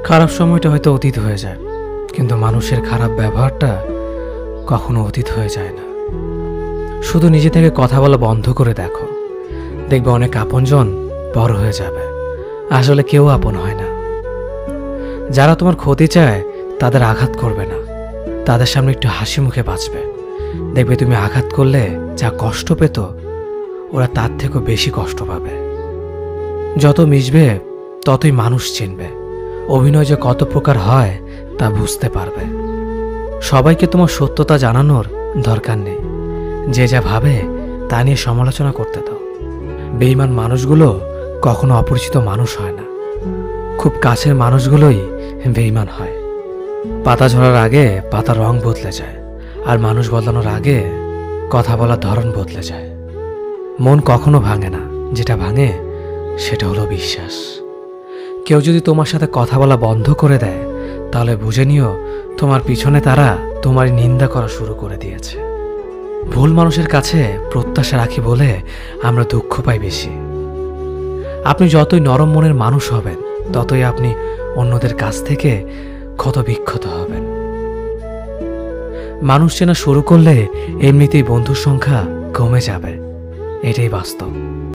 খারাপ সময়টা হয়তো অতীত হয়ে যায়, কিন্তু মানুষের খারাপ ব্যবহারটা কখনো অতীত হয়ে যায় না। শুধু নিজে থেকে কথা বলা বন্ধ করে দেখো, দেখবে অনেক আপনজন বড় হয়ে যাবে। আসলে কেউ আপন হয় না। যারা তোমার ক্ষতি চায় তাদের আঘাত করবে না, তাদের সামনে একটু হাসি মুখে বাঁচবে। দেখবে তুমি আঘাত করলে যা কষ্ট পেত, ওরা তার থেকেও বেশি কষ্ট পাবে। যত মিশবে ততই মানুষ চিনবে। অভিনয় যে কত প্রকার হয় তা বুঝতে পারবে। সবাইকে তোমার সত্যতা জানানোর দরকার নেই। যে যা ভাবে তা নিয়ে সমালোচনা করতে দাও। বেঈমান মানুষগুলো কখনো অপরিচিত মানুষ হয় না, খুব কাছের মানুষগুলোই বেঈমান হয়। পাতা ঝরার আগে পাতার রং বদলে যায়, আর মানুষ বদলানোর আগে কথা বলার ধরন বদলে যায়। মন কখনো ভাঙে না, যেটা ভাঙে সেটা হলো বিশ্বাস। কেউ যদি তোমার সাথে কথা বলা বন্ধ করে দেয়, তাহলে বুঝে নিও তোমার পিছনে তারা তোমার নিন্দা করা শুরু করে দিয়েছে। ভুল মানুষের কাছে প্রত্যাশা রাখি বলে আমরা দুঃখ পাই বেশি। আপনি যতই নরম মনের মানুষ হবেন, ততই আপনি অন্যদের কাছ থেকে ক্ষত বিক্ষত হবেন। মানুষ চেনা শুরু করলে এমনিতেই বন্ধুর সংখ্যা কমে যাবে, এটাই বাস্তব।